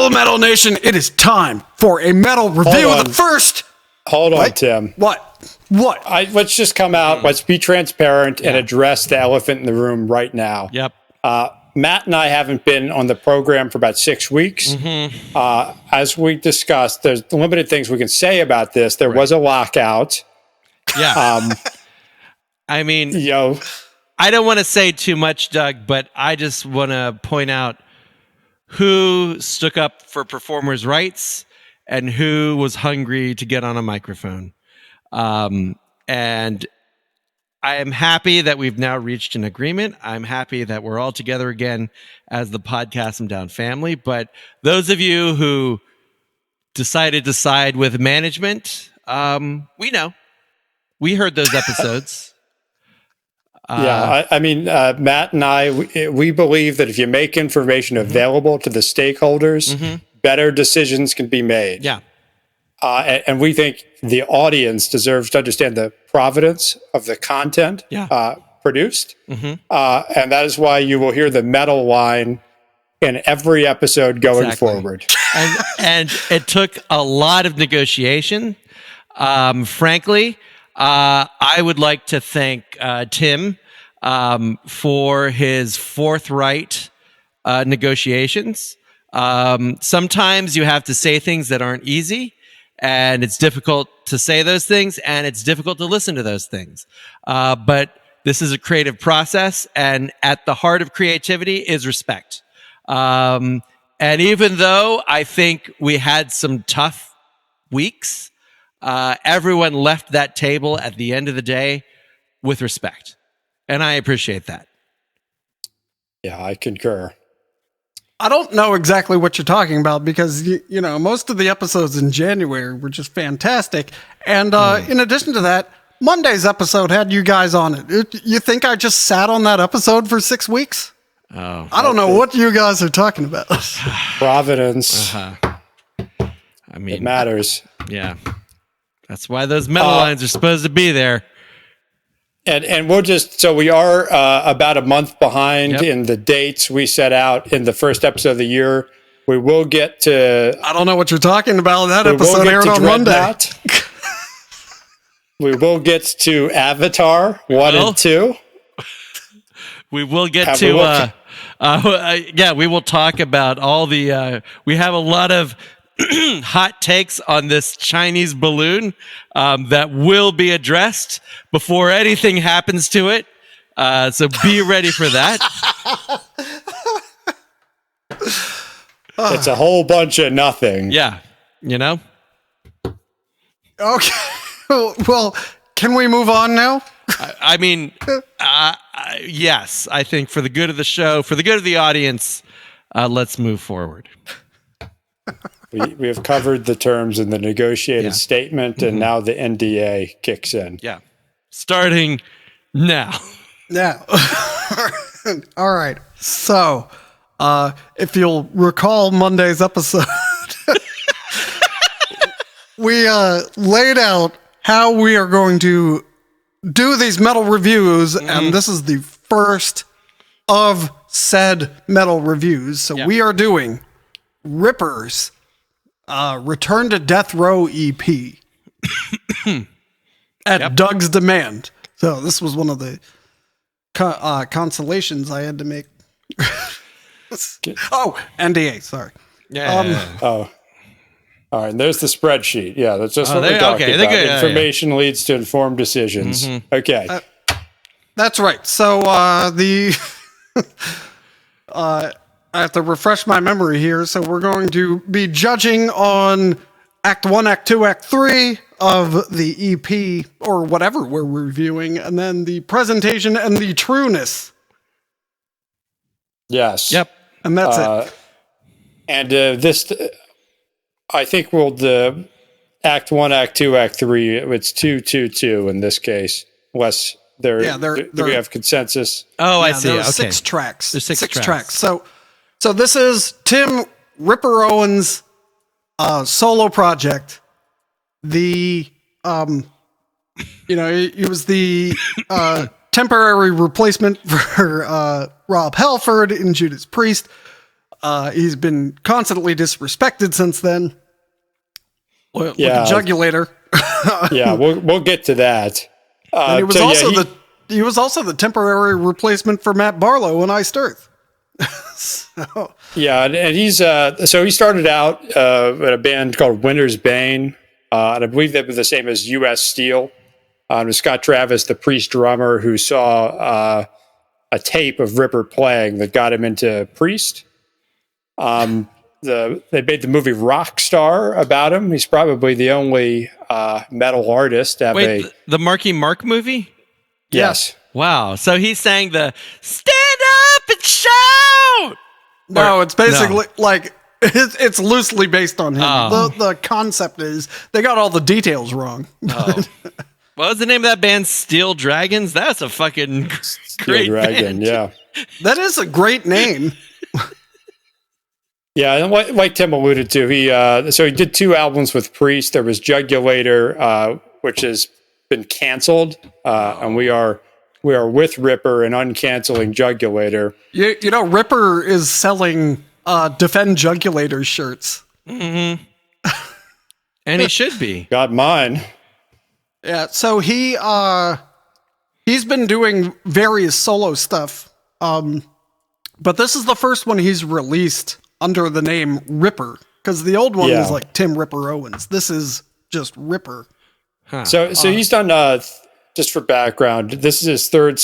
Hello, Metal Nation. It is time for a metal review of the first. Hold on, Tim. What? Let's just come out. Let's be transparent and address the elephant in the room right now. Yep. Matt and I haven't been on the program for about 6 weeks. As we discussed, there's limited things we can say about this. There was a lockout. Yeah. I mean, I don't want to say too much, Doug, but I just want to point out who stuck up for performers' rights and who was hungry to get on a microphone. And I am happy that we've now reached an agreement. I'm happy that we're all together again as the Podcast 'em Down family. But those of you who decided to side with management, we know. We heard those episodes. I mean, Matt and I, we believe that if you make information available to the stakeholders, better decisions can be made. Yeah. And we think the audience deserves to understand the provenance of the content produced. And that is why you will hear the metal line in every episode going forward. And it took a lot of negotiation. Frankly, I would like to thank Tim for his forthright negotiations. Sometimes you have to say things that aren't easy, and it's difficult to say those things, and it's difficult to listen to those things. But this is a creative process, and at the heart of creativity is respect. And even though I think we had some tough weeks, everyone left that table at the end of the day with respect. And I appreciate that. Yeah, I concur. I don't know exactly what you're talking about because, you know, most of the episodes in January were just fantastic. And in addition to that, Monday's episode had you guys on it. You think I just sat on that episode for 6 weeks? Oh, I don't know what you guys are talking about. Providence. I mean, it matters. Yeah. That's why those metal lines are supposed to be there. And we'll just, so we are about a month behind in the dates we set out in the first episode of the year. We will get to... I don't know what you're talking about. That episode aired on Monday. We will get to Avatar 1 and 2. We will get to... we will talk about all the... we have a lot of hot takes on this Chinese balloon that will be addressed before anything happens to it. So be ready for that. It's a whole bunch of nothing. Yeah. You know? Okay. Well, can we move on now? I mean, yes. I think for the good of the show, for the good of the audience, let's move forward. We have covered the terms in the negotiated statement, and now the NDA kicks in. Yeah. Starting now. Yeah. All right. So, if you'll recall Monday's episode, we laid out how we are going to do these metal reviews, and this is the first of said metal reviews. So we are doing RIPPER's Return to Death Row EP at Doug's demand. So this was one of the consolations I had to make. NDA, sorry. All right, and there's the spreadsheet. Yeah, that's just what we're talking about. Information leads to informed decisions. Okay. That's right. So I have to refresh my memory here. So we're going to be judging on Act 1, Act 2, Act 3 of the EP, or whatever we're reviewing, and then the presentation and the trueness. Yes. Yep. And that's it. And this, I think we'll, Act 1, Act 2, Act 3, it's 2, 2, 2 in this case, unless do we have consensus? Oh, I see. Okay. 6 tracks. There's six tracks. So this is Tim Ripper Owens' solo project. The it was the temporary replacement for Rob Halford in Judas Priest. He's been constantly disrespected since then. Look at Jugulator. Yeah, we'll get to that. And he was also the temporary replacement for Matt Barlow in Iced Earth. Yeah, and he's so he started out at a band called Winter's Bane, and I believe they were the same as U.S. Steel. It was Scott Travis, the Priest drummer, who saw a tape of Ripper playing that got him into Priest. They made the movie Rockstar about him. He's probably the only metal artist to have the Marky Mark movie? Yes. Wow. So he's saying the stand up and shout. No, it's basically like it's loosely based on him. Oh. The concept is they got all the details wrong. Oh. What was the name of that band? Steel Dragons? That's a fucking great Dragon, band. yeah. That is a great name. Yeah, and like Tim alluded to, he did 2 albums with Priest. There was Jugulator, which has been canceled, and we are with Ripper and uncanceling Jugulator. You know, Ripper is selling Defend Jugulator shirts. Mm-hmm. And he should be. Got mine. Yeah, so he's been doing various solo stuff, but this is the first one he's released under the name Ripper, because the old one was like Tim Ripper Owens. This is just Ripper. Huh. So he's done, just for background, this is his third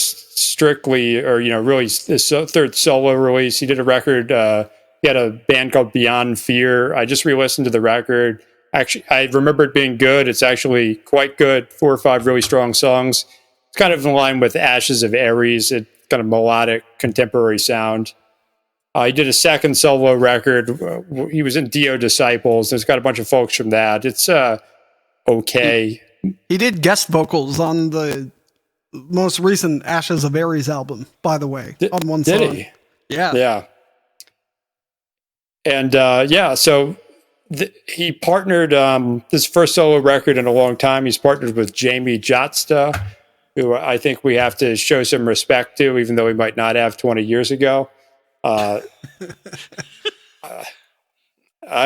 really his third solo release. He did a record, he had a band called Beyond Fear. I just re-listened to the record. Actually, I remember it being good. It's actually quite good. 4 or 5 really strong songs. It's kind of in line with Ashes of Ares, a kind of melodic contemporary sound. He did a second solo record. He was in Dio Disciples. There's got a bunch of folks from that. It's okay. He did guest vocals on the most recent Ashes of Ares album, by the way, on one song. Did he? Yeah. Yeah. And so he partnered, this first solo record in a long time, he's partnered with Jamie Jotsta, who I think we have to show some respect to, even though he might not have 20 years ago. I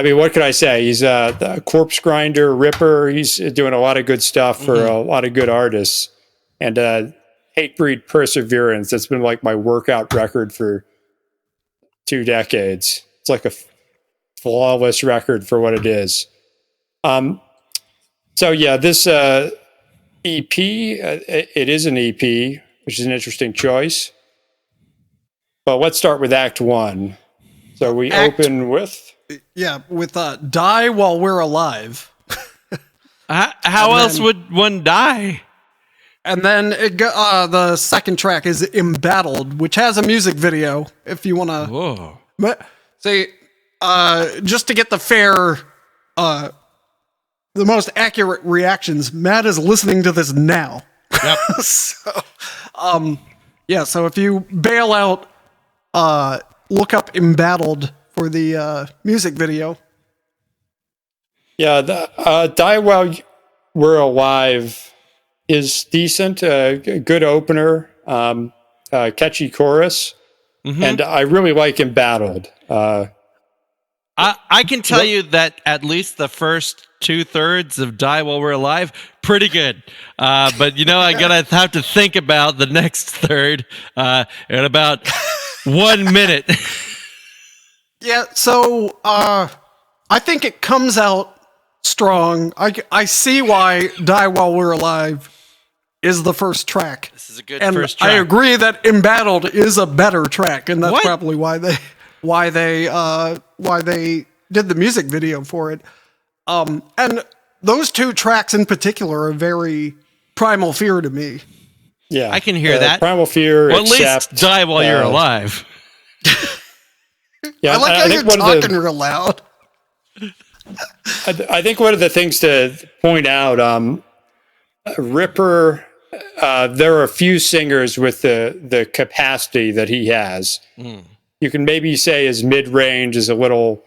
mean, what can I say? He's a Corpse Grinder, Ripper. He's doing a lot of good stuff for a lot of good artists. And Hatebreed Perseverance, that's been like my workout record for 2 decades. It's like a flawless record for what it is. So yeah, this EP, it is an EP, which is an interesting choice. But let's start with Act 1. So we open with... Yeah, with Die While We're Alive. How else would one die? And then the second track is Embattled, which has a music video, if you want to... Whoa. But, see, just to get the the most accurate reactions, Matt is listening to this now. Yep. So if you bail out, look up Embattled for the music video. Yeah, the Die While We're Alive is decent, good opener, catchy chorus, and I really like Embattled. I can tell you that at least the first 2/3 of Die While We're Alive, pretty good. But I'm gonna have to think about the next third in about 1 minute. Yeah, so I think it comes out strong. I see why Die While We're Alive is the first track. This is a good and first track. I agree that Embattled is a better track, and that's What? probably why they did the music video for it. And those 2 tracks in particular are very Primal Fear to me. Yeah, I can hear that. Primal Fear. Well, at least Die While You're Alive. Yeah, I like how you're talking real loud. I think one of the things to point out, Ripper, there are a few singers with the capacity that he has. You can maybe say his mid-range is a little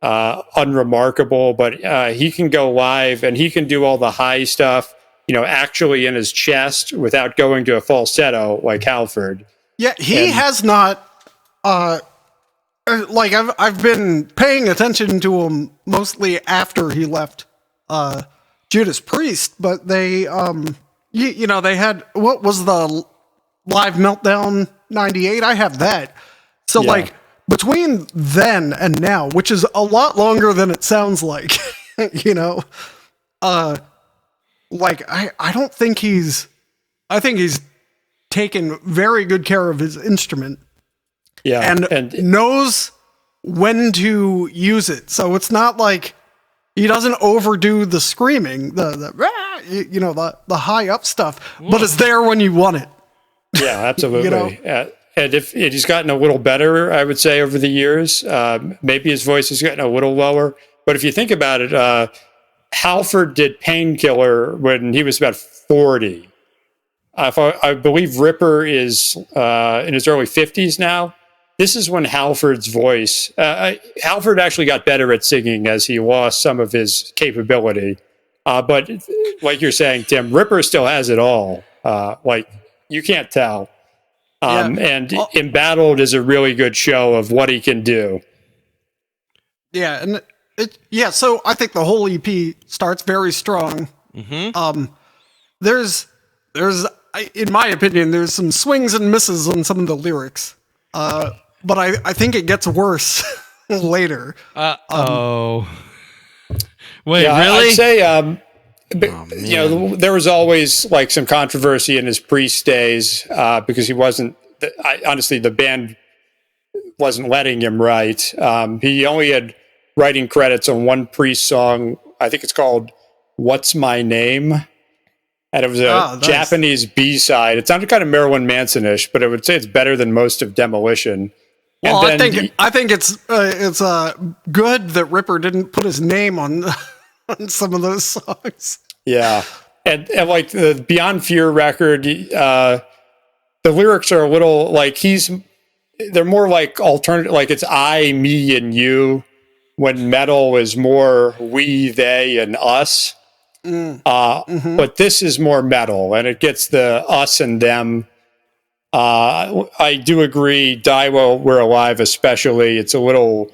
unremarkable, but he can go live and he can do all the high stuff, actually in his chest without going to a falsetto like Halford. Yeah, he has not like I've been paying attention to him mostly after he left Judas Priest, but they you know, they had, what was the Live Meltdown 98? I have that. So like between then and now, which is a lot longer than it sounds like, you know, like I don't think I think he's taken very good care of his instrument. Yeah. And knows when to use it. So it's not like he doesn't overdo the screaming, you know, the high up stuff, but it's there when you want it. Yeah, absolutely. You know? And if he's gotten a little better, I would say, over the years, maybe his voice has gotten a little lower. But if you think about it, Halford did Painkiller when he was about 40. I believe Ripper is in his early 50s now. This is when Halford's voice, Halford actually got better at singing as he lost some of his capability. But like you're saying, Tim, Ripper still has it all. Like, you can't tell. And Embattled is a really good show of what he can do. Yeah, and so I think the whole EP starts very strong. Mm-hmm. There's in my opinion, there's some swings and misses on some of the lyrics. But I think it gets worse later. Wait, yeah, really? I'd say, you know, there was always like some controversy in his Priest days because he wasn't, honestly, the band wasn't letting him write. He only had writing credits on one Priest song. I think it's called What's My Name? And it was a Japanese B-side. It sounded kind of Marilyn Manson-ish, but I would say it's better than most of Demolition. Well, I think it's good that Ripper didn't put his name on some of those songs. Yeah, and like the Beyond Fear record, the lyrics are a little like they're more like alternative, like it's I, me, and you. When metal is more we, they, and us. But this is more metal, and it gets the us and them. I do agree, Die While We're Alive especially. It's a little,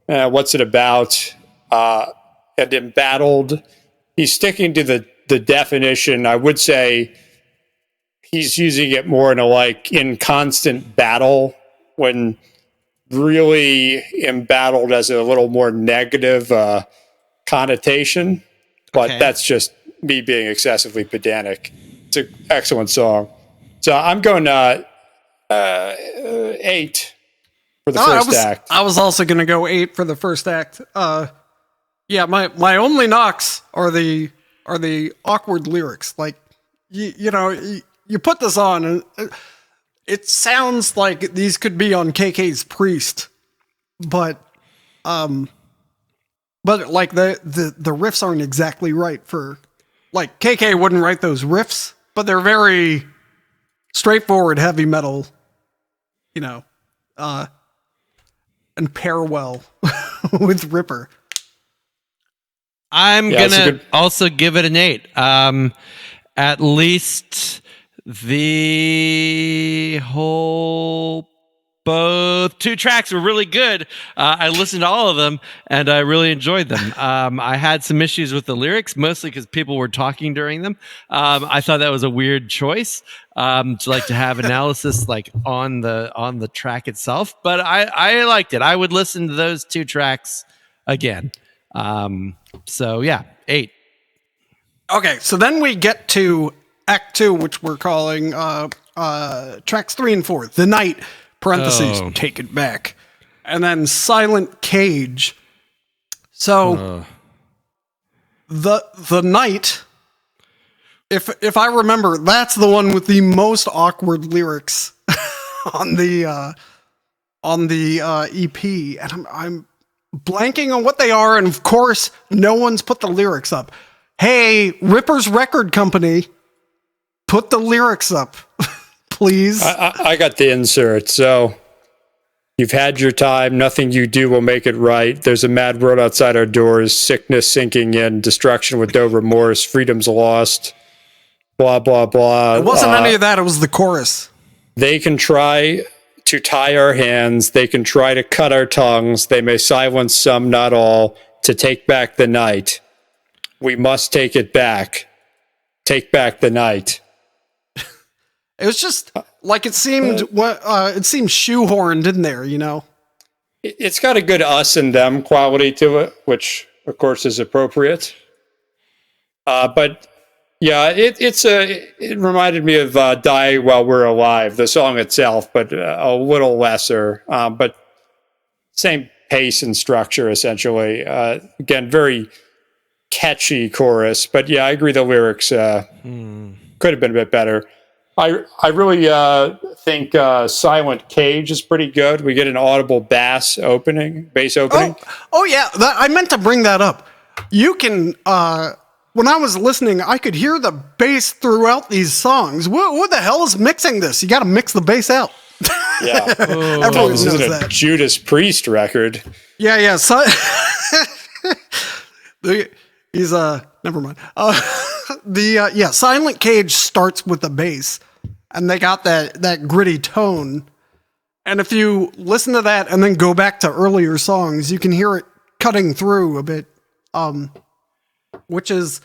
what's it about? And Embattled, he's sticking to the definition. I would say he's using it more in constant battle, when really Embattled has a little more negative connotation. But that's just me being excessively pedantic. It's an excellent song. So I'm going 8 for the first act. I was also going to go 8 for the first act. Yeah, my only knocks are the awkward lyrics. Like, you know, you put this on, and it sounds like these could be on KK's Priest, but like the riffs aren't exactly right for, like, KK wouldn't write those riffs, but they're very straightforward heavy metal, you know, and pair well with Ripper. I'm gonna also give it an 8. At least the whole, both 2 tracks were really good. I listened to all of them, and I really enjoyed them. I had some issues with the lyrics, mostly because people were talking during them. I thought that was a weird choice to have analysis like on the track itself. But I liked it. I would listen to those 2 tracks again. So yeah, 8. Okay, so then we get to Act 2, which we're calling tracks 3 and 4. The Night, parentheses, Take It Back. And then Silent Cage. So the Night, if I remember, that's the one with the most awkward lyrics on the EP. And I'm blanking on what they are, and of course, no one's put the lyrics up. Hey, Ripper's record company, put the lyrics up, please. I got the insert. So, you've had your time. Nothing you do will make it right. There's a mad world outside our doors. Sickness sinking in. Destruction with no remorse. Freedom's lost. Blah, blah, blah. It wasn't any of that. It was the chorus. They can try to tie our hands. They can try to cut our tongues. They may silence some, not all, to take back the night. We must take it back. Take back the night. It was just like it seemed shoehorned in there, you know? It's got a good us and them quality to it, which, of course, is appropriate. But yeah, it reminded me of Die While We're Alive, the song itself, but a little lesser. But same pace and structure, essentially. Again, very catchy chorus. But yeah, I agree the lyrics could have been a bit better. I really think Silent Cage is pretty good. We get an audible bass opening. Oh yeah, I meant to bring that up. You can, when I was listening, I could hear the bass throughout these songs. What the hell is mixing this? You got to mix the bass out. Yeah. Everyone this knows isn't that. a Judas Priest record. Yeah. He's never mind. Silent Cage starts with the bass, and they got that gritty tone. And if you listen to that and then go back to earlier songs, you can hear it cutting through a bit. Which is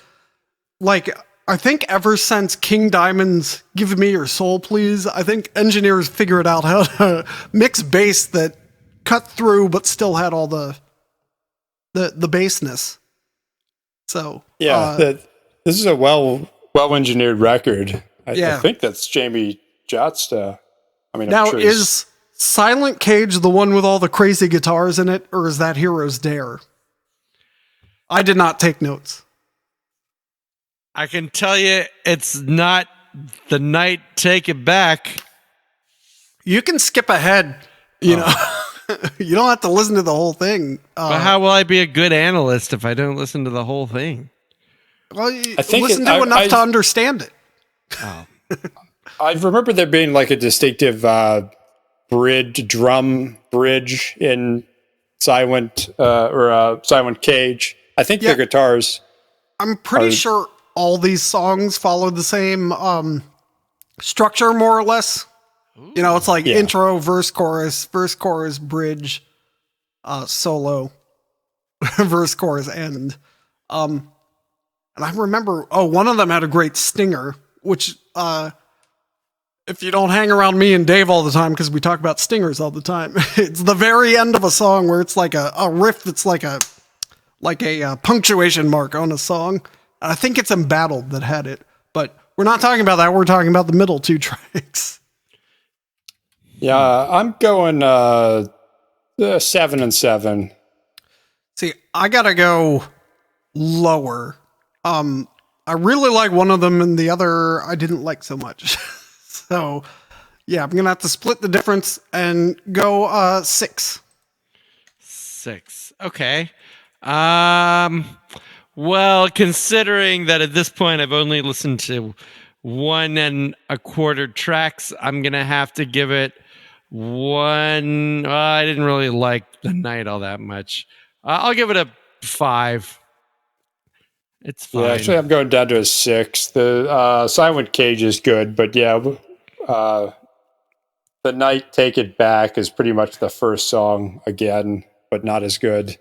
like, I think ever since King Diamond's Give Me Your Soul Please, I think engineers figured out how to mix bass that cut through but still had all the bassness. So yeah, this is a well engineered record. I think that's Jamie Jotsta. I mean, now I'm sure is Silent Cage the one with all the crazy guitars in it, or is that Heroes Dare? I did not take notes. I can tell you it's not The Night Take It Back. You can skip ahead, you know. You don't have to listen to the whole thing. But how will I be a good analyst if I don't listen to the whole thing? Well, listen to enough to understand it. Oh. I remember there being like a distinctive drum bridge in Silent Cage. I think the guitars. I'm pretty sure all these songs follow the same structure, more or less. Ooh. You know, it's like intro, verse, chorus, bridge, solo, verse, chorus, end. And I remember, one of them had a great stinger, which, if you don't hang around me and Dave all the time, because we talk about stingers all the time, it's the very end of a song where it's like a riff that's like a punctuation mark on a song. I think it's Embattled that had it, but we're not talking about that. We're talking about the middle two tracks. Yeah, I'm going 7 and 7. See, I gotta go lower. I really like one of them, and the other I didn't like so much. So, yeah, I'm gonna have to split the difference and go 6. 6. Okay. Well, considering that at this point I've only listened to 1 1/4 tracks, I'm gonna have to give it 1. I didn't really like The Night all that much. I'll give it a 5. It's fine. Yeah, actually, I'm going down to a 6. The Silent Cage is good, but yeah, The Night Take It Back is pretty much the first song again, but not as good.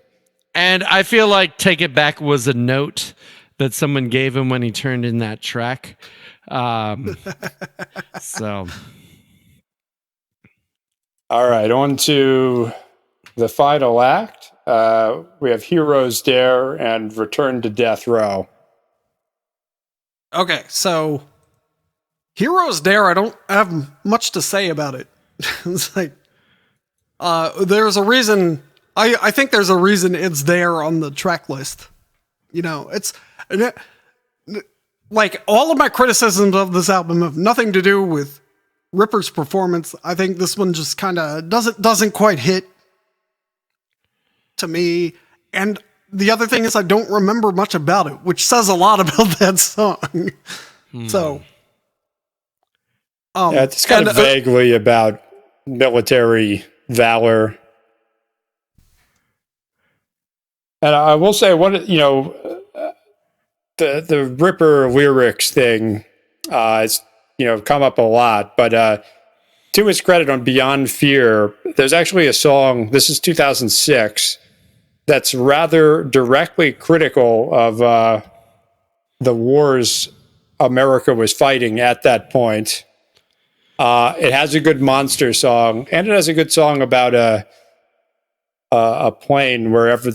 And I feel like Take It Back was a note that someone gave him when he turned in that track. So. All right, on to the final act. We have Heroes Dare and Return to Death Row. Okay, so Heroes Dare, I don't have much to say about it. It's like, there's a reason. I think there's a reason it's there on the track list. You know, it's like all of my criticisms of this album have nothing to do with Ripper's performance. I think this one just kind of doesn't quite hit to me. And the other thing is I don't remember much about it, which says a lot about that song. So, yeah, it's kind of vaguely about military valor. And I will say, the Ripper lyrics thing, it's come up a lot, but to his credit on Beyond Fear, there's actually a song, this is 2006, that's rather directly critical of the wars America was fighting at that point. It has a good monster song, and it has a good song about a plane wherever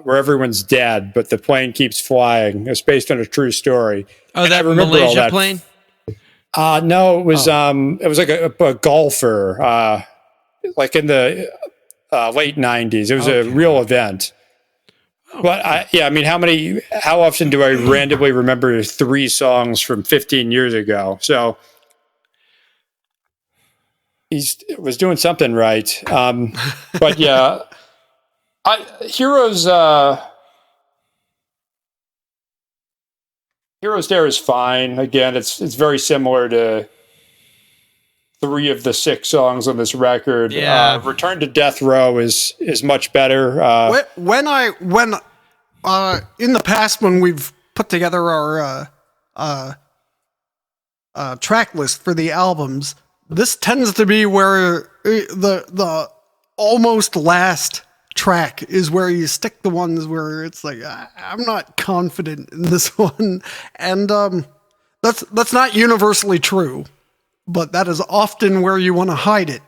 where everyone's dead, but the plane keeps flying. It's based on a true story. Oh, that Malaysia plane? No, it was like a golfer, like in the late 90s. It was a real event. But how often do I randomly remember 3 songs from 15 years ago? So he was doing something right. But yeah, Heroes There is fine. Again, it's very similar to 3 of the 6 songs on this record. Yeah. Return to Death Row is much better. When in the past, when we've put together our track list for the albums, this tends to be where the almost last track is where you stick the ones where it's like, I'm not confident in this one. And that's not universally true, but that is often where you want to hide it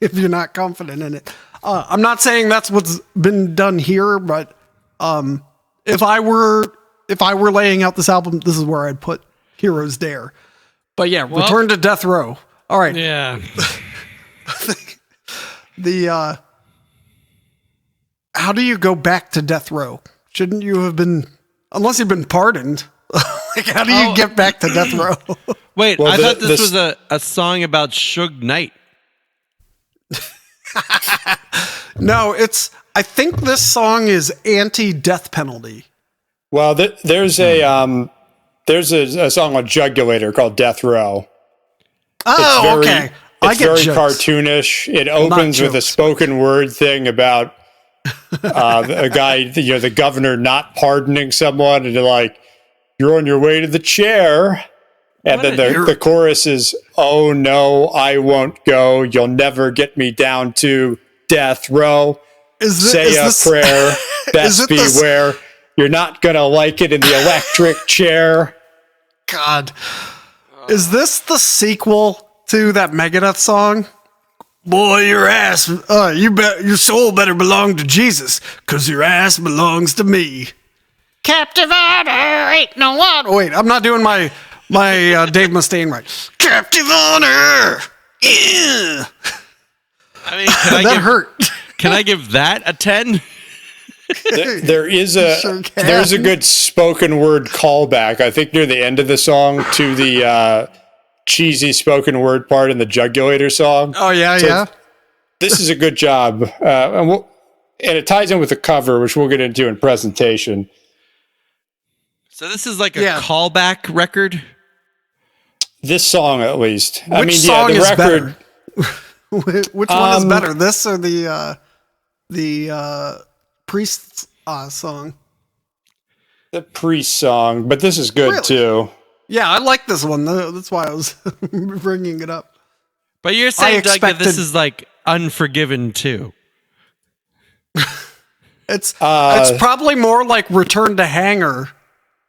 if you're not confident in it. I'm not saying that's what's been done here, but if I were laying out this album, this is where I'd put Heroes Dare. But yeah, Return to Death Row. All right. Yeah. How do you go back to death row? Shouldn't you have been, unless you've been pardoned? Like, how do you get back to death row? Wait, I thought this was a song about Suge Knight. No, I think this song is anti-death penalty. Well, there's a song on Jugulator called Death Row. Oh, okay. It's very cartoonish. It opens with a spoken word thing about a guy, the governor not pardoning someone, and you're on your way to the chair. And then the chorus is, "Oh no, I won't go. You'll never get me down to death row. Say a prayer. Best beware. You're not gonna like it in the electric chair." God, is this the sequel to that Megadeth song? Boy, your ass, your soul better belong to Jesus, 'cause your ass belongs to me. Captive honor ain't no one. Oh, wait, I'm not doing my Dave Mustaine right. Captive honor. Yeah. I mean, hurt. Can I give that a 10? There's a good spoken word callback, I think, near the end of the song to the cheesy spoken word part in the Jugulator song. Oh, yeah, yeah. This is a good job. And it ties in with the cover, which we'll get into in presentation. So this is like a callback record? This song, at least. Which song is record, better? Which one is better, this or the Priest's song? The Priest song, but this is good too. Yeah, I like this one. That's why I was bringing it up. But you're saying, Doug, that this is like Unforgiven too. It's probably more like Return to Hangar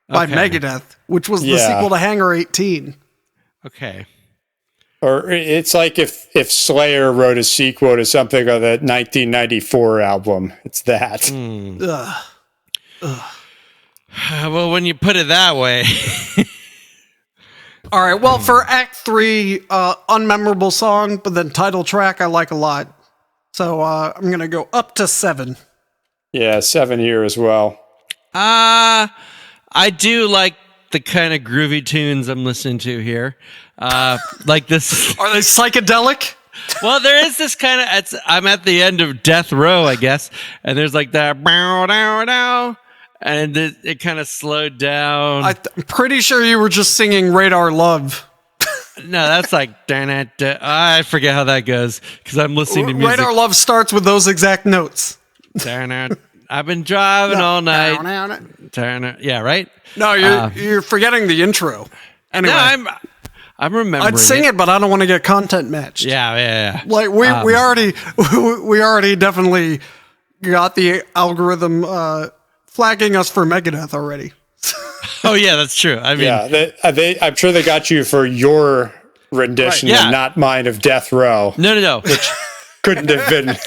by Megadeth, which was the sequel to Hangar 18. Okay. Or it's like if Slayer wrote a sequel to something on the 1994 album. It's that. Well, when you put it that way. All right. Well, for Act 3, unmemorable song, but then title track I like a lot. So I'm going to go up to 7. Yeah, 7 here as well. I do like the kind of groovy tunes I'm listening to here. Like this. Are they psychedelic? Well, there is this kind of, I'm at the end of Death Row, I guess. And there's like that, bow, dow, dow, and it kind of slowed down. I'm pretty sure you were just singing Radar Love. No, that's like, I forget how that goes because I'm listening to music. Radar Love starts with those exact notes. I've been driving all night. Yeah, right? No, you're forgetting the intro. Anyway. No, I'm remembering. I'd sing it, but I don't want to get content matched. Yeah. Like we already definitely got the algorithm flagging us for Megadeth already. Oh yeah, that's true. I mean, I'm sure they got you for your rendition and not mine of Death Row. No. Which couldn't have been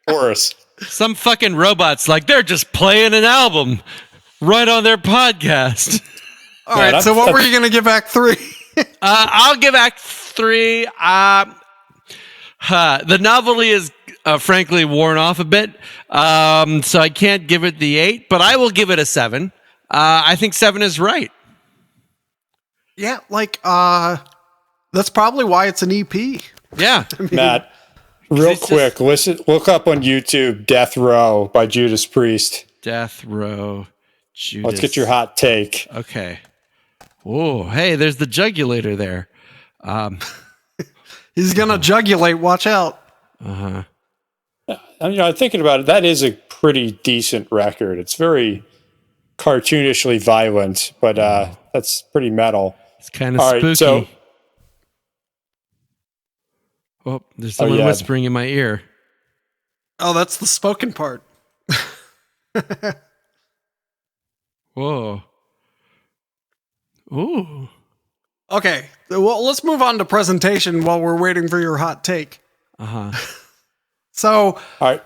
worse. Some fucking robots, like, they're just playing an album right on their podcast. All right, so what were you going to give Act 3? I'll give Act 3. The novelty is frankly worn off a bit, so I can't give it the 8, but I will give it a 7. I think 7 is right. Yeah, like, that's probably why it's an EP. Yeah. I mean, Matt, real quick, look up on YouTube Death Row by Judas Priest. Death Row, Judas. Let's get your hot take. Okay. Oh, hey, there's the jugulator there. He's going to jugulate, watch out. I'm thinking about it, that is a pretty decent record. It's very cartoonishly violent, but that's pretty metal. It's kind of spooky. Right, so, there's someone whispering in my ear. Oh, that's the spoken part. Whoa. Ooh. Okay, well, let's move on to presentation while we're waiting for your hot take. So, all right.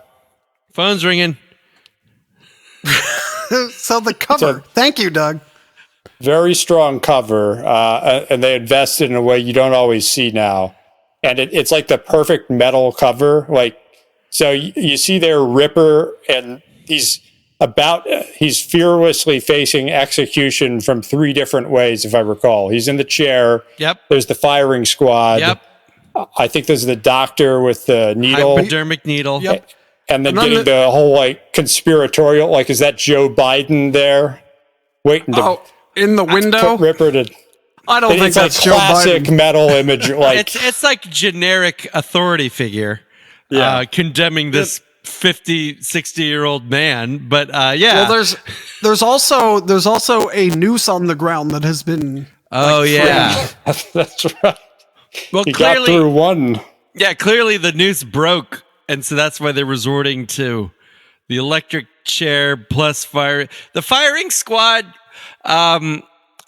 Phone's ringing. So the cover. Thank you, Doug. Very strong cover, and they invested in a way you don't always see now. And it's like the perfect metal cover. Like, so you see there Ripper, and he's fearlessly facing execution from 3 different ways, if I recall. He's in the chair. Yep. There's the firing squad. Yep. I think there's the doctor with the needle. Hypodermic needle. Yep. And then getting the whole, like, conspiratorial, like, is that Joe Biden there? Waiting to in the window? Put Ripper to... I don't think that's like Joe classic Biden. metal imagery. Like, it's like generic authority figure condemning this 50, 60-year-old man. But yeah. Well, there's also a noose on the ground that has been. Oh yeah, that's right. Well, he clearly, got through one. Yeah, clearly the noose broke, and so that's why they're resorting to the electric chair plus fire. The firing squad.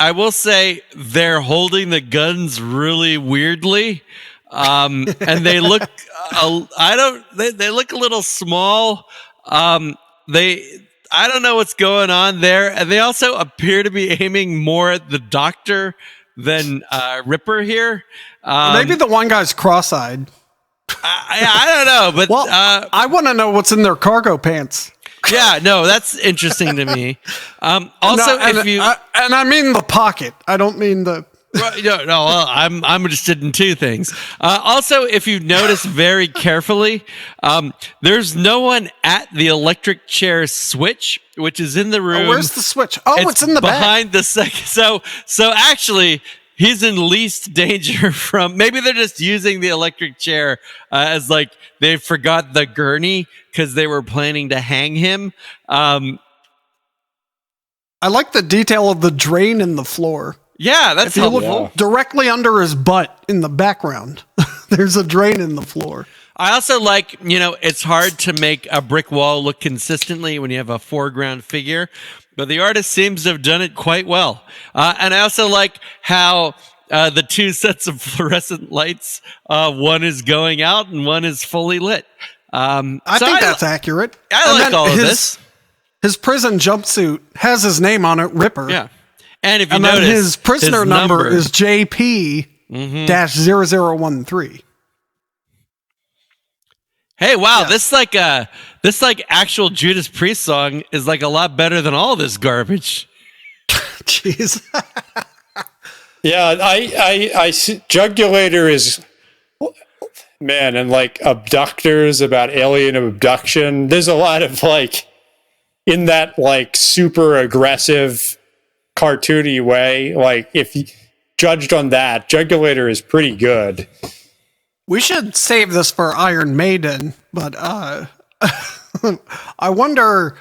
I will say they're holding the guns really weirdly, and they look. They look a little small. I don't know what's going on there, and they also appear to be aiming more at the doctor than Ripper here. Maybe the one guy's cross-eyed. I don't know, but I want to know what's in their cargo pants. Yeah, no, that's interesting to me. Also, and I mean the pocket. I don't mean the. No. I'm interested in 2 things. Also, if you notice very carefully, there's no one at the electric chair switch, which is in the room. Where's the switch? It's in the behind back. the second. So actually, he's in least danger from. Maybe they're just using the electric chair as like they forgot the gurney because they were planning to hang him. I like the detail of the drain in the floor. Yeah, that's if you helpful. look directly under his butt in the background, there's a drain in the floor. I also like, it's hard to make a brick wall look consistently when you have a foreground figure, but the artist seems to have done it quite well. And I also like how the 2 sets of fluorescent lights, one is going out and one is fully lit. I think that's accurate. I like all of this. His prison jumpsuit has his name on it, Ripper. Yeah. And if you notice, his prisoner number is JP-0013. Hey, wow, this actual Judas Priest song is like a lot better than all this garbage. Jeez. Yeah, I see Jugulator is, man, and like abductors about alien abduction. There's a lot of like in that like super aggressive cartoony way. Like if you judged on that, Jugulator is pretty good. We should save this for Iron Maiden, but I wonder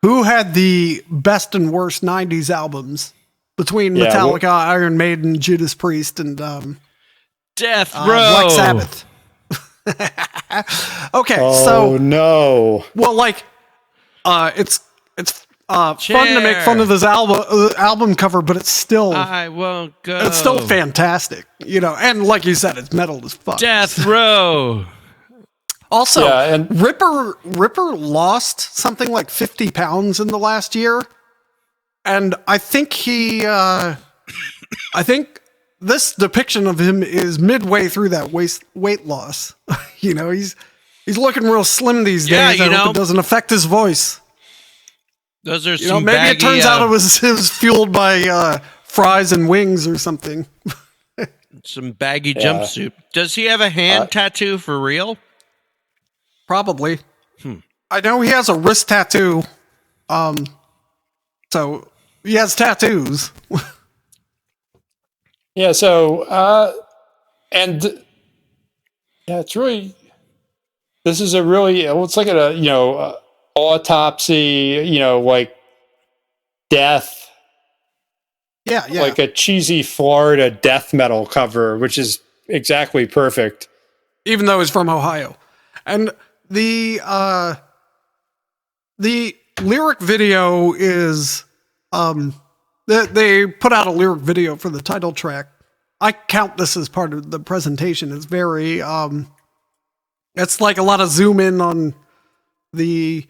who had the best and worst 90s albums. between Metallica, Iron Maiden, Judas Priest, and Death Row. Black Sabbath. Okay, no. Well, like, it's fun to make fun of this album cover, but it's still I won't go. It's still fantastic, And like you said, it's metal as fuck. Death Row. Also, Ripper lost something like 50 pounds in the last year, and I think this depiction of him is midway through that weight loss. He's looking real slim these days. I hope it doesn't affect his voice. Those are some maybe baggy, it turns out it was fueled by fries and wings or something. Some baggy jumpsuit. Does he have a hand tattoo for real? Probably. I know he has a wrist tattoo. So he has tattoos. Yeah. So, it's really. This is a really. It's like a autopsy. Like death. Yeah. Like a cheesy Florida death metal cover, which is exactly perfect. Even though he's from Ohio, and the lyric video is they put out a lyric video for the title track. I count this as part of the presentation. It's very it's like a lot of zoom in on the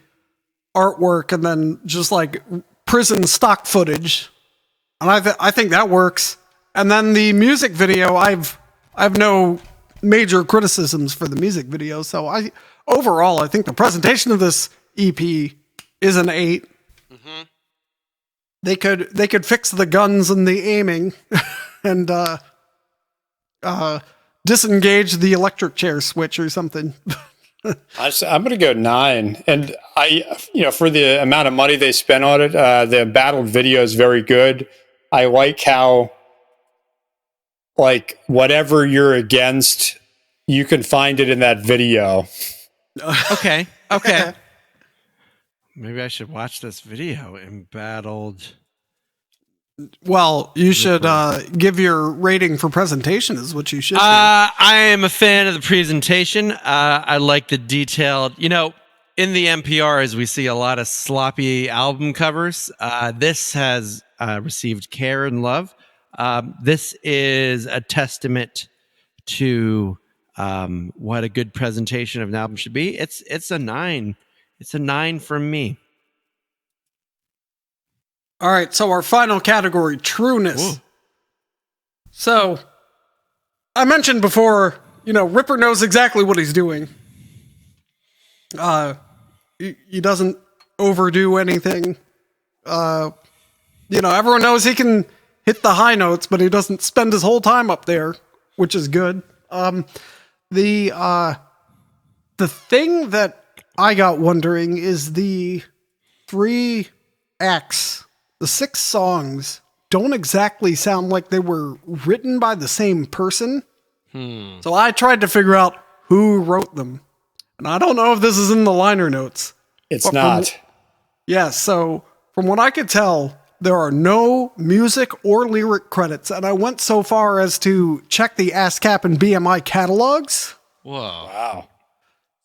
artwork and then just like prison stock footage, and I think that works. And then the music video, I've no major criticisms for the music video, so overall I think the presentation of this EP is an 8. Mm-hmm. They could fix the guns and the aiming and disengage the electric chair switch or something. I'm going to go 9. And for the amount of money they spent on it, the battled video is very good. I like how, like, whatever you're against, you can find it in that video. Okay. Maybe I should watch this video. Embattled. Well, you should give your rating for presentation is what you should do. I am a fan of the presentation. I like the detailed, in the NPRs, we see a lot of sloppy album covers. This has received care and love. This is a testament to what a good presentation of an album should be. It's a 9. It's a 9 from me. All right, so our final category, trueness. Ooh. So, I mentioned before, Ripper knows exactly what he's doing. He doesn't overdo anything. Everyone knows he can hit the high notes, but he doesn't spend his whole time up there, which is good. The thing that I got wondering is the 3 acts. The 6 songs don't exactly sound like they were written by the same person. So I tried to figure out who wrote them. And I don't know if this is in the liner notes. It's not. So from what I could tell, there are no music or lyric credits. And I went so far as to check the ASCAP and BMI catalogs. Whoa. Wow.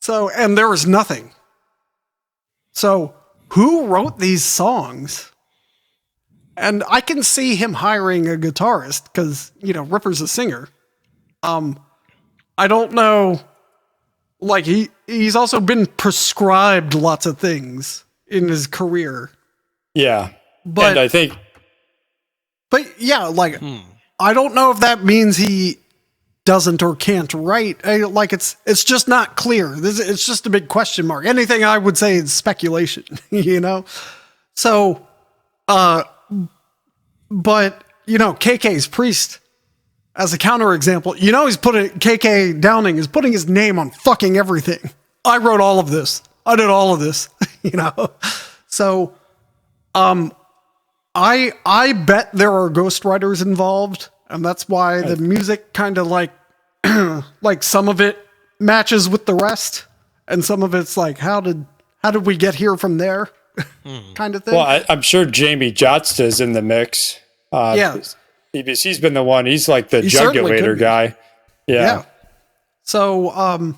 So, and there was nothing. So who wrote these songs? And I can see him hiring a guitarist because, Ripper's a singer. I don't know. Like, he's also been prescribed lots of things in his career. Yeah. But and I think. But yeah, like, I don't know if that means he doesn't or can't write. It's just not clear. It's just a big question mark. Anything I would say is speculation, So, but, KK's Priest, as a counterexample, he's KK Downing is putting his name on fucking everything. I wrote all of this. I did all of this, So, I bet there are ghostwriters involved, and that's why the music kind of like some of it matches with the rest, and some of it's like, how did we get here from there? Kind of thing. Well, I'm sure Jamie Jotsta's in the mix. Because he's been the one. He's like the certainly jugulator guy. Yeah. So,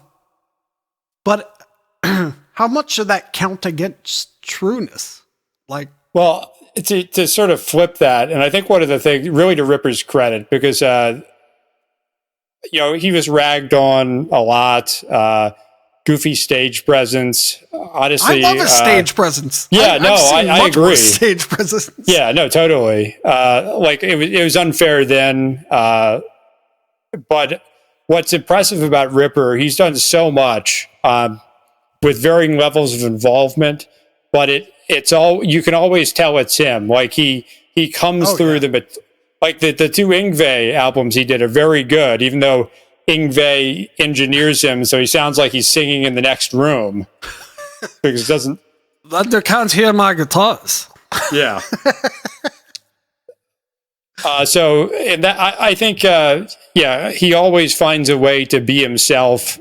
but how much should that count against trueness? Like, well, to sort of flip that, and I think one of the things, really to Ripper's credit, because he was ragged on a lot. Goofy stage presence. Honestly, I love his stage presence. Yeah, I agree. Stage presence. Yeah, no, totally. It was unfair then. But what's impressive about Ripper, he's done so much with varying levels of involvement. But it's all, you can always tell it's him. Like he comes through the two Yngwie albums he did are very good, even though Yngwie engineers him so he sounds like he's singing in the next room because it doesn't. They can't hear my guitars. Yeah. And that I think he always finds a way to be himself,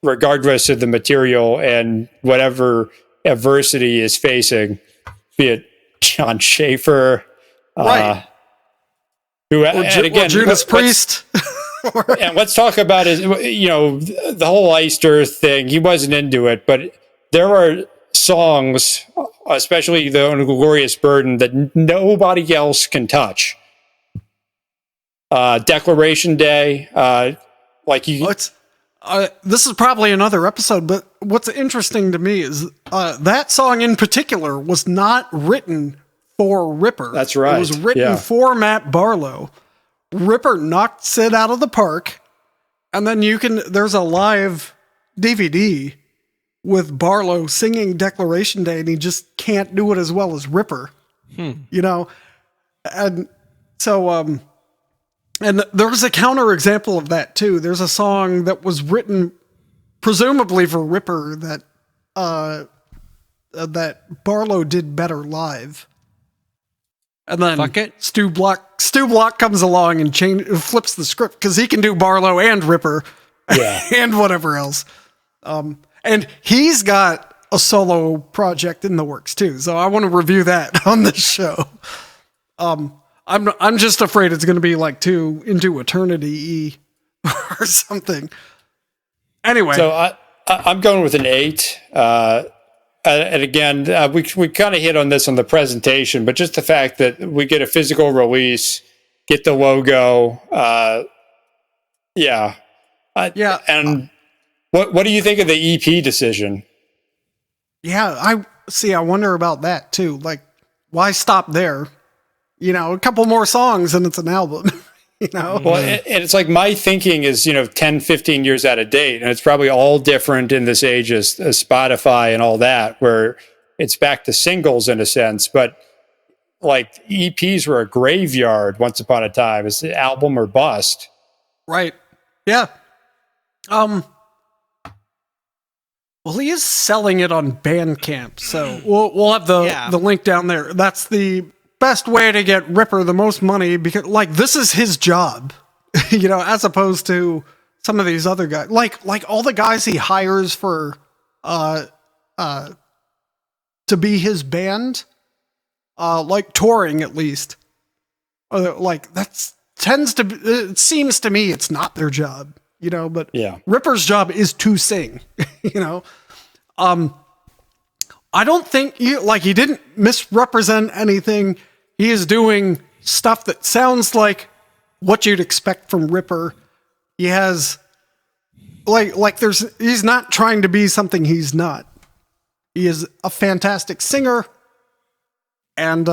regardless of the material and whatever adversity he is facing, be it John Schaefer, right? Again, Judas Priest. And let's talk about the whole iced earth thing. He wasn't into it, but there are songs, especially the Unglorious Burden, that nobody else can touch. Declaration Day, this is probably another episode, but what's interesting to me is that song in particular was not written for Ripper. That's right. It was written for Matt Barlow. Ripper knocked Sid out of the park, and then there's a live DVD with Barlow singing Declaration Day, and he just can't do it as well as Ripper. And so and there's a counter example of that too. There's a song that was written presumably for Ripper that Barlow did better live. And then Stu Block comes along and flips the script because he can do Barlow and Ripper and whatever else. And he's got a solo project in the works too. So I want to review that on this show. I'm just afraid it's going to be like Into Eternity or something. Anyway. So I'm going with an 8. And again, we kind of hit on this on the presentation, but just the fact that we get a physical release, get the logo, And what do you think of the EP decision? Yeah, I wonder about that too. Like, why stop there? A couple more songs and it's an album. Well, and it's like my thinking is 10, 15 years out of date, and it's probably all different in this age as Spotify and all that, where it's back to singles in a sense, but like EPs were a graveyard once upon a time. It's the album or bust. Right. Yeah. Well, he is selling it on Bandcamp, so we'll have the link down there. That's the best way to get Ripper the most money, because this is his job, as opposed to some of these other guys, like all the guys he hires for to be his band, like touring at least. It seems to me it's not their job, but Ripper's job is to sing, I don't think he didn't misrepresent anything. He is doing stuff that sounds like what you'd expect from Ripper. He has he's not trying to be something he's not. He is a fantastic singer, and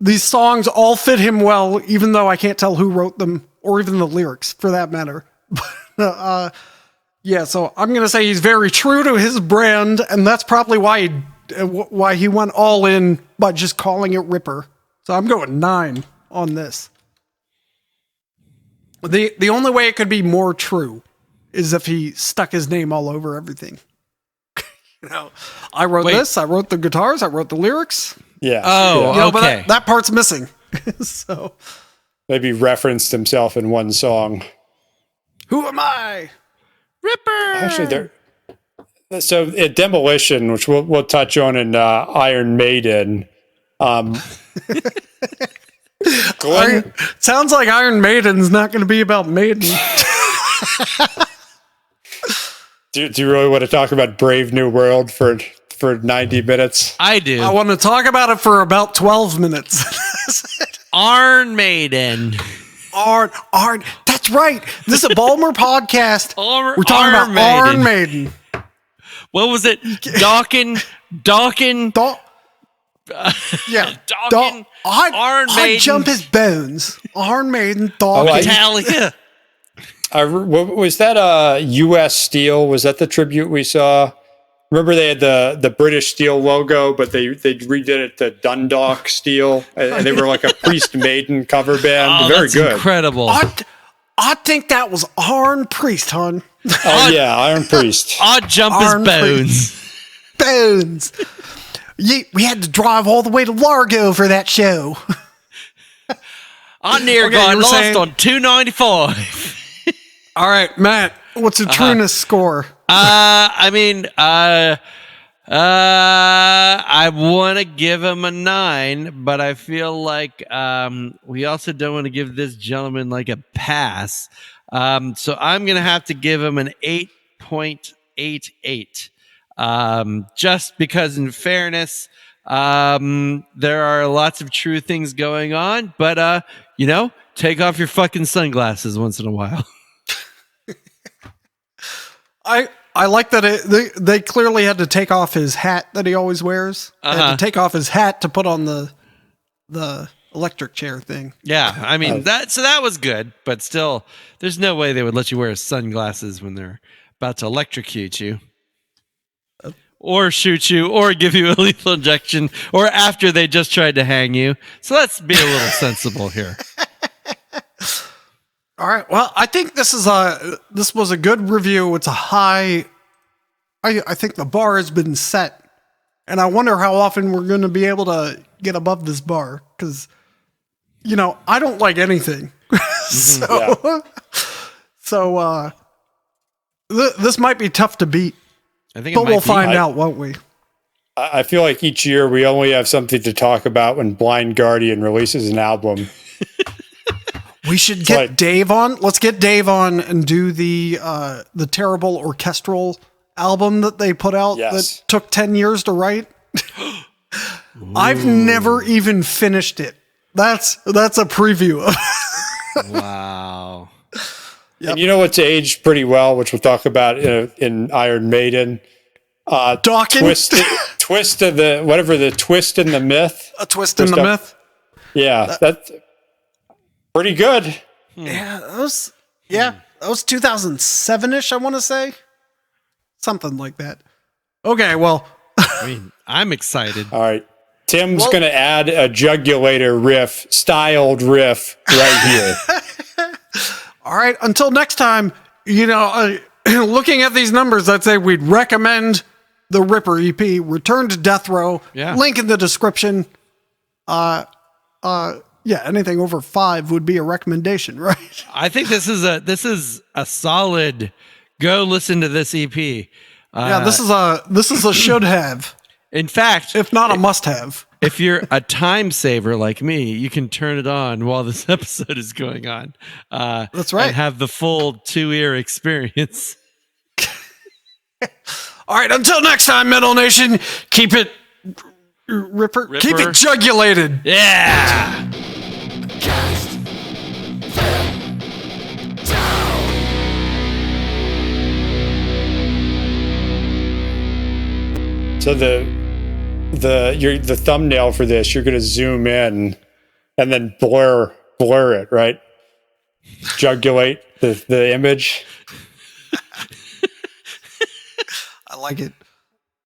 these songs all fit him well, even though I can't tell who wrote them or even the lyrics for that matter. So I'm going to say he's very true to his brand, and that's probably why he went all in by just calling it Ripper. So I'm going 9 on this. The only way it could be more true is if he stuck his name all over everything. I wrote this, I wrote the guitars, I wrote the lyrics. Yeah. Oh, okay. But that part's missing. So maybe referenced himself in one song. Who am I? Ripper. Actually, so at Demolition, which we'll touch on in Iron Maiden, Sounds like Iron Maiden's not going to be about Maiden. Do you really want to talk about Brave New World for 90 minutes? I do. I want to talk about it for about 12 minutes. Iron Maiden. Arn. That's right. This is a Balmer podcast. We're talking Iron about Iron Maiden. What was it? Dawkin. Yeah. Dawkin. Iron Maiden. I'd jump his bones. Iron Maiden. Metallica. Was that U.S. Steel? Was that the tribute we saw? Remember they had the British Steel logo, but they redid it to Dundalk Steel, and they were like a Priest Maiden cover band. Very good. Incredible. I think that was Iron Priest, hon. Oh yeah, Iron Priest. I'd jump his bones. Bones. We had to drive all the way to Largo for that show. I near got lost on 295. All right, Matt, what's a Trueness score? I want to give him a 9, but I feel like we also don't want to give this gentleman like a pass. So I'm going to have to give him an 8.88. Just because in fairness, there are lots of true things going on, but take off your fucking sunglasses once in a while. I like that they clearly had to take off his hat that he always wears. They had to take off his hat to put on the electric chair thing. Yeah, I mean that was good, but still, there's no way they would let you wear sunglasses when they're about to electrocute you, or shoot you, or give you a lethal injection, or after they just tried to hang you. So let's be a little sensible here. All right. Well, I think this was a good review. It's a high. I think the bar has been set, and I wonder how often we're going to be able to get above this bar because, I don't like anything. So this might be tough to beat. I think, but we'll find out, won't we? I feel like each year we only have something to talk about when Blind Guardian releases an album. We should get Dave on. Let's get Dave on and do the terrible orchestral album that they put out that took 10 years to write. I've never even finished it. That's a preview. Wow. Yep. And you know what's aged pretty well, which we'll talk about in Iron Maiden. Dawkins. Twist of the twist in the myth. A twist in the myth. Yeah, that's pretty good. Yeah, that was 2007-ish, I want to say. Something like that. Okay, well. I'm excited. All right. Tim's going to add a jugulator styled riff right here. All right, until next time, looking at these numbers, I'd say we'd recommend the Ripper EP, Return to Death Row. Yeah. Link in the description. Anything over 5 would be a recommendation, right? I think this is a solid go listen to this EP. This is a should have. In fact, if not a must have. If you're a time saver like me, you can turn it on while this episode is going on. That's right. And have the full 2-ear experience. All right, until next time, Metal Nation, keep it Ripper. Keep it jugulated. Yeah. So the thumbnail for this, you're going to zoom in and then blur it, right? Jugulate the image. I like it.